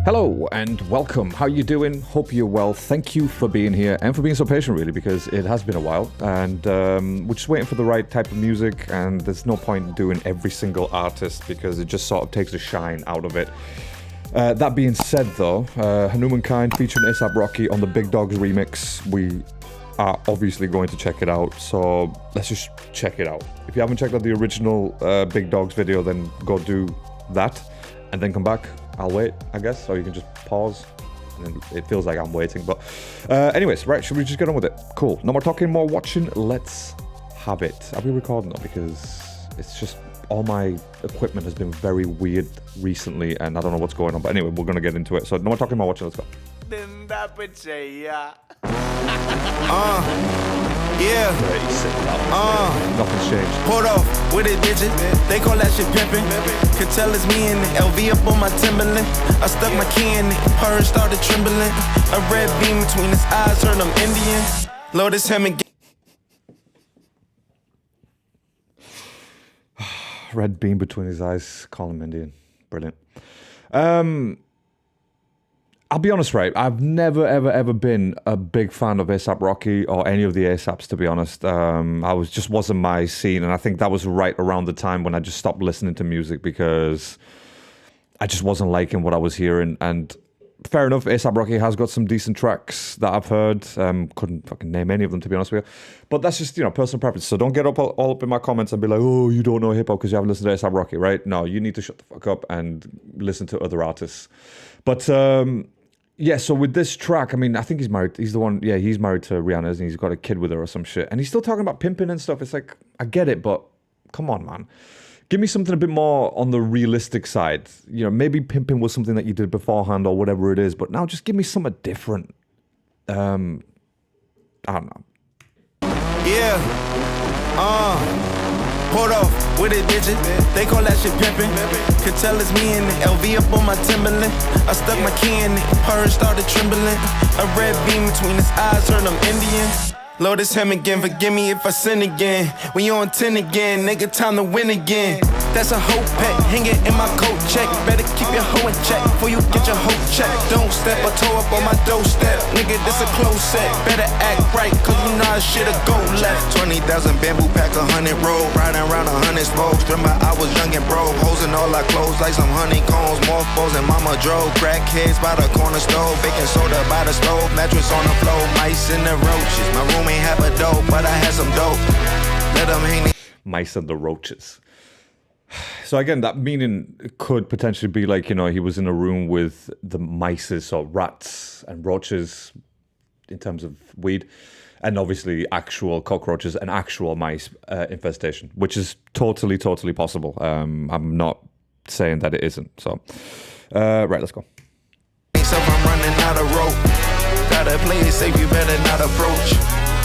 Hello and welcome. How you doing? Hope you're well. Thank you for being here and for being so patient, really, because it has been a while. And we're just waiting for the right type of music, and there's no point in doing every single artist because it just sort of takes the shine out of it. That being said, though, Hanumankind featuring A$AP Rocky on the Big Dawgs remix. We are obviously going to check it out, so let's just check it out. If you haven't checked out the original Big Dawgs video, then go do that and then come back. I'll wait, I guess, or you can just pause. And it feels like I'm waiting, but anyways, right, should we just get on with it? Cool. No more talking, more watching. Let's have it. Are we recording though? Because it's just all my equipment has been very weird recently, and I don't know what's going on. But anyway, we're gonna get into it. So no more talking, more watching. Let's go. Yeah. Nothing's changed. Pulled off with a digit. They call that shit pimpin'. Could tell it's me and the LV up on my Timberland. I stuck my key in it. Her started trembling. A red beam between his eyes, heard I'm Indian. Lord, it's him again. Red beam between his eyes, call him Indian. Brilliant. I'll be honest, right? I've never, ever been a big fan of A$AP Rocky or any of the A$APs, to be honest. Just wasn't my scene, and I think that was right around the time when I just stopped listening to music because I just wasn't liking what I was hearing. And fair enough, A$AP Rocky has got some decent tracks that I've heard. Couldn't fucking name any of them, to be honest with you. But that's just, personal preference. So don't get all up in my comments and be like, oh, you don't know hip hop because you haven't listened to A$AP Rocky, right? No, you need to shut the fuck up and listen to other artists. But yeah, so with this track, I mean, I think he's married. He's the one, he's married to Rihanna, isn't he? He's got a kid with her or some shit. And he's still talking about pimping and stuff. It's like, I get it, but come on, man. Give me something a bit more on the realistic side. Maybe pimping was something that you did beforehand or whatever it is, but now just give me something different. I don't know. Yeah. Pulled off with a digit. They call that shit pimpin'. Could tell it's me and the LV up on my Timberland. I stuck my key in it. Her started trembling. A red beam between his eyes, heard I'm Indian. Lord, it's him again. Forgive me if I sin again. We on 10 again, nigga, time to win again. That's a hoe pet, hanging in my coat check. Better keep your hoe in check before you get your hoe check. Don't step or toe up on my doorstep. Nigga, this a close set. Better act right, cause you know I shit'll go left. 20,000 bamboo pack, 100 roll. Riding around 100 spokes. Remember I was young and broke. Hoes in all our clothes like some honeycombs. Mothballs and mama drove. Crackheads by the corner stove. Baking soda by the stove. Mattress on the floor. Mice in the roaches. My room ain't have a dope, but I had some dope. Let them hang. Mice and the roaches. So again, that meaning could potentially be like, he was in a room with the mices or rats and roaches in terms of weed, and obviously actual cockroaches and actual mice infestation, which is totally possible. I'm not saying that it isn't. So, right, let's go. So I'm running out of rope. Gotta play it safe, you better not approach.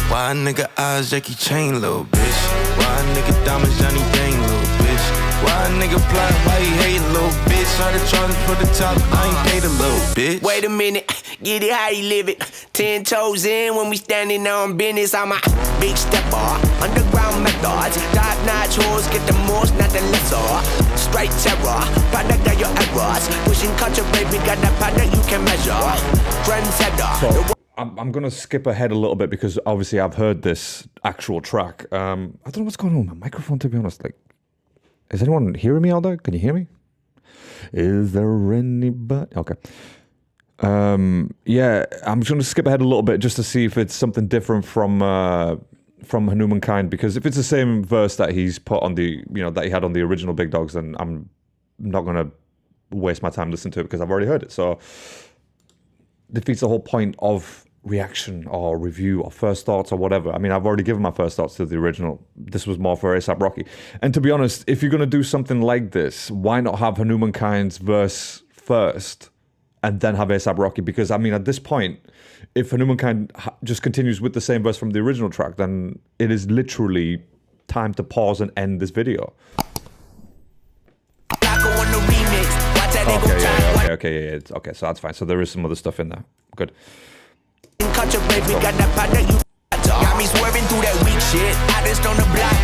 Why a nigga eyes Jackie Chain, little bitch? Why a nigga diamonds Johnny Dang, little bitch? Why a nigga plot, why he hate, little bitch? Try to charge for the top, I ain't paid a little bitch. Wait a minute, get it how you live it. 10 toes in when we standing on business. I'm a big stepper, underground methods. Top-notch hoes get the most, not the lesser. Straight terror, product of your errors. Pushing culture, baby, got that product you can measure. Trendsetter. So I'm going to skip ahead a little bit because obviously I've heard this actual track. I don't know what's going on with my microphone, to be honest. Like, is anyone hearing me out there? Can you hear me? Is there anybody? Okay. Yeah, I'm just going to skip ahead a little bit just to see if it's something different from Hanumankind, because if it's the same verse that he's put on the, that he had on the original Big Dawgs, then I'm not going to waste my time listening to it because I've already heard it. So defeats the whole point of reaction or review or first thoughts or whatever. I mean, I've already given my first thoughts to the original. This was more for A$AP Rocky. And to be honest, if you're going to do something like this, why not have Hanumankind's verse first and then have A$AP Rocky? Because, I mean, at this point, if Hanumankind just continues with the same verse from the original track, then it is literally time to pause and end this video. Okay, so that's fine. So there is some other stuff in there. Good. Got me swerving through that weak shit. I just on the block,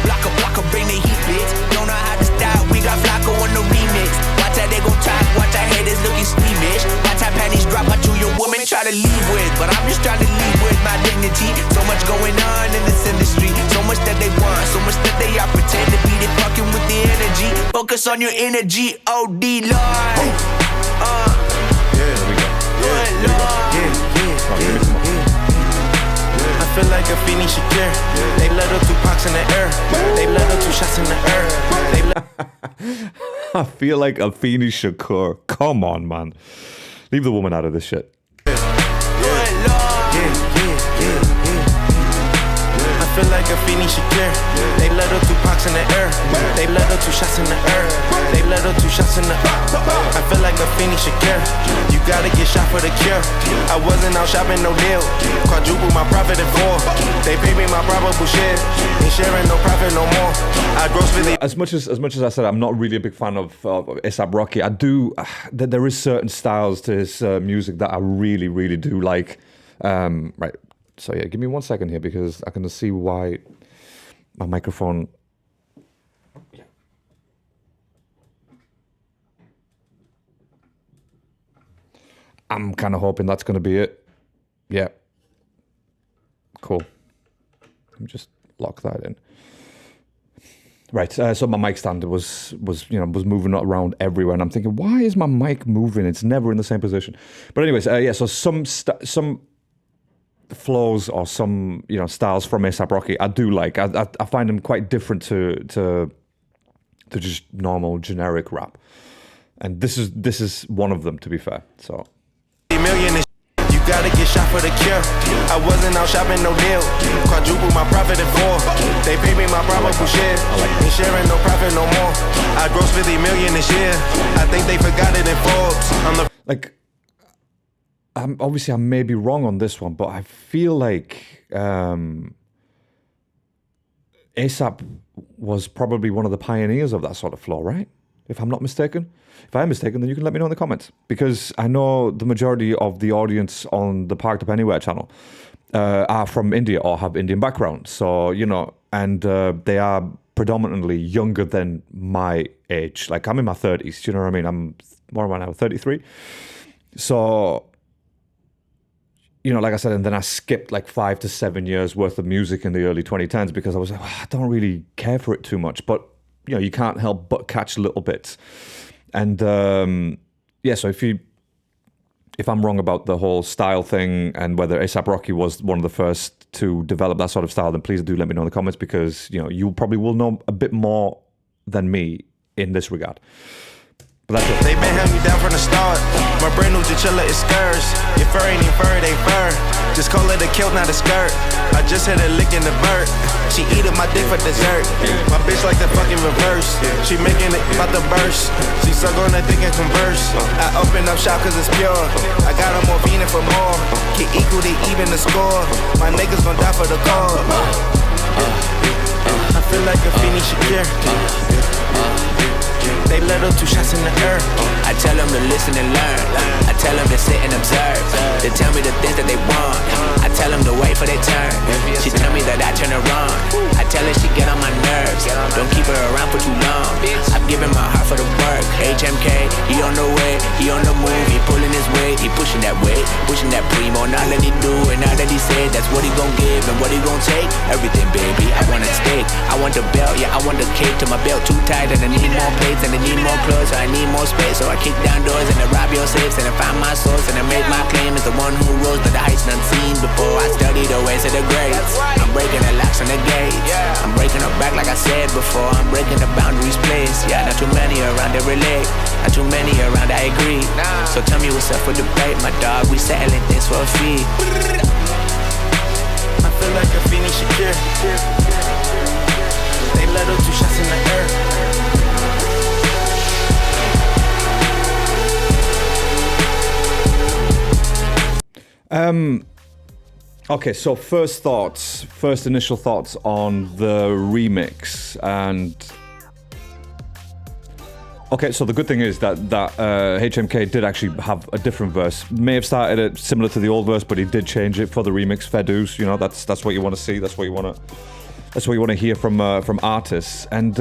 bring the heat, bitch. Don't know how to style. We got Flacco on the remix. Watch how they gon' talk. Watch our haters looking squeamish. Watch how panties drop out to your woman try to leave with. But I'm just trying to leave with my dignity. So much going on in this industry. So much that they want, so much that they are pretend to be. They fucking with the energy. Focus on your energy, OD Lord. I feel like a Feeny Shakir. They let her 2 Pacs in the air. They let her 2 shots in the air. I feel like a Feeny Shakur. Come on, man. Leave the woman out of this shit. I feel like a Feeny Shakir. They let her 2 Pacs in the air. They let her 2 shots in the air. They let her 2 shots in the air. I feel like a Feeny Shakir. You gotta get shot for the cure. I wasn't out shopping, no deal. Quadruple my profit in 4. They pay me my probable share. Ain't sharing no profit no more. I gross really. As much as I said, I'm not really a big fan of A$AP Rocky. I do. There is certain styles to his music that I really, really do like. Right. So yeah, give me 1 second here because I can see why my microphone. Yeah. I'm kind of hoping that's going to be it. Yeah. Cool. Let me just lock that in. Right. So my mic stand was moving around everywhere, and I'm thinking, why is my mic moving? It's never in the same position. But anyways, yeah. So some flows or some styles from A$AP Rocky I do like. I find them quite different to just normal generic rap, and this is one of them, to be fair. So you gotta get shot for the cure. I wasn't out shopping, no deal. Quadruple my profit in 4. They pay me my probable share. Ain't sharing no profit no more. I gross 50 million this year. I think they forgot it in Forbes. I'm the obviously I may be wrong on this one, but I feel like A$AP was probably one of the pioneers of that sort of flow, right? If I'm not mistaken. If I am mistaken, then you can let me know in the comments. Because I know the majority of the audience on the Parked Up Anywhere channel are from India or have Indian background. So, and they are predominantly younger than my age. Like, I'm in my 30s, do you know what I mean? What am I now, 33? So, like I said, and then I skipped like 5 to 7 years worth of music in the early 2010s because I was like, I don't really care for it too much. But, you can't help but catch little bits. And yeah, so if I'm wrong about the whole style thing and whether A$AP Rocky was one of the first to develop that sort of style, then please do let me know in the comments because, you probably will know a bit more than me in this regard. But that's it. They been held me down from the start. My brand new chinchilla is skirts. If fur ain't even fur, they fur. Just call it a kilt, not a skirt. I just hit a lick in the bird. She eating my dick for dessert. My bitch like the fucking reverse. She making it about to burst. She suck on the dick and converse. I open up shop cause it's pure. I got her more venin for more. Get equal to even the score. My niggas gon' die for the call. I feel like a Feeny Shakir. They let her 2 shots in the air. I tell them to listen and learn. I tell them to sit and observe. They tell me the things that they want. I tell them to wait for their turn. She tell me that I turn her on. I tell her she get on my nerves. Don't keep her around for too long. I'm giving my heart for the work. HMK, he on the way, he on the move. He pulling his weight, he pushing that weight, pushing that primo. Now that he do and now that he said, that's what he gon' give and what he gon' take. Everything, baby, I want a steak. I want the belt, yeah, I want the cake. To my belt too tight and I need more plates and I need more clothes, so I need more space. So I kick down doors and I rob your safes and I find my source and I make my claim as the one who rose to the heights unseen before. I study the ways of the greats. I'm breaking the locks on the gates. I'm breaking her back like I said before. I'm breaking the boundaries placed. Yeah, not too many around to relate. Not too many around, I agree. So tell me what's up with the debate, my dog. We settling things for a fee. I feel like a Feeny Shakir. They let her 2 shots in the air. Okay, so first initial thoughts on the remix. And okay, so the good thing is that HMK did actually have a different verse. May have started it similar to the old verse, but he did change it for the remix. Fair dues, that's what you want to see. That's what you want to hear from artists. And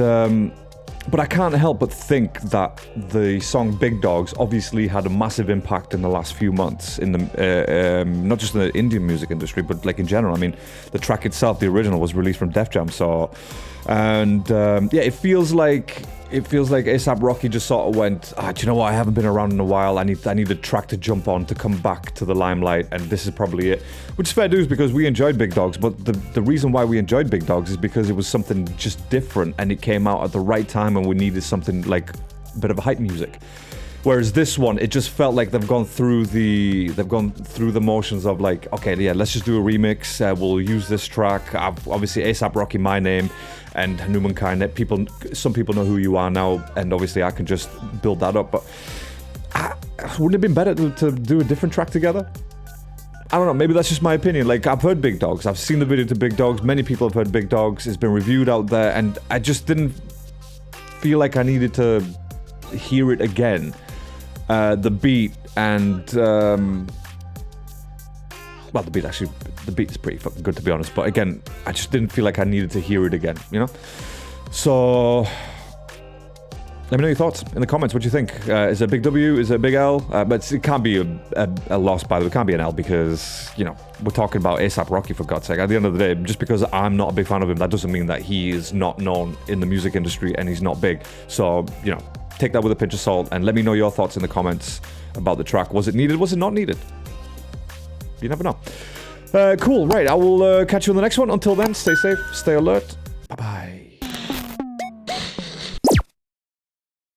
But I can't help but think that the song Big Dawgs obviously had a massive impact in the last few months in the not just in the Indian music industry, but like in general. I mean, the track itself, the original, was released from Def Jam, so yeah, it feels like A$AP Rocky just sort of went, do you know what? I haven't been around in a while. I need a track to jump on to come back to the limelight, and this is probably it. Which is fair dues because we enjoyed Big Dawgs, but the reason why we enjoyed Big Dawgs is because it was something just different, and it came out at the right time, and we needed something like a bit of a hype music. Whereas this one, it just felt like they've gone through the motions of like, okay, yeah, let's just do a remix. We'll use this track. Obviously, A$AP Rocky, My Name, and Hanumankind. Some people know who you are now, and obviously I can just build that up. But wouldn't it have been better to do a different track together? I don't know. Maybe that's just my opinion. Like, I've heard Big Dawgs. I've seen the video to Big Dawgs. Many people have heard Big Dawgs. It's been reviewed out there, and I just didn't feel like I needed to hear it again. The beat and well, the beat is pretty fucking good, to be honest, but again, I just didn't feel like I needed to hear it again, you know? So let me know your thoughts in the comments. What do you think? Is it a big W? Is it a big L? But it can't be a loss, by the way. It can't be an L because, you know, we're talking about A$AP Rocky, for God's sake. At the end of the day, just because I'm not a big fan of him, that doesn't mean that he is not known in the music industry and he's not big. So, you know, take that with a pinch of salt and let me know your thoughts in the comments about the track. Was it needed? Was it not needed? You never know. Cool, right. I will catch you on the next one. Until then, stay safe, stay alert.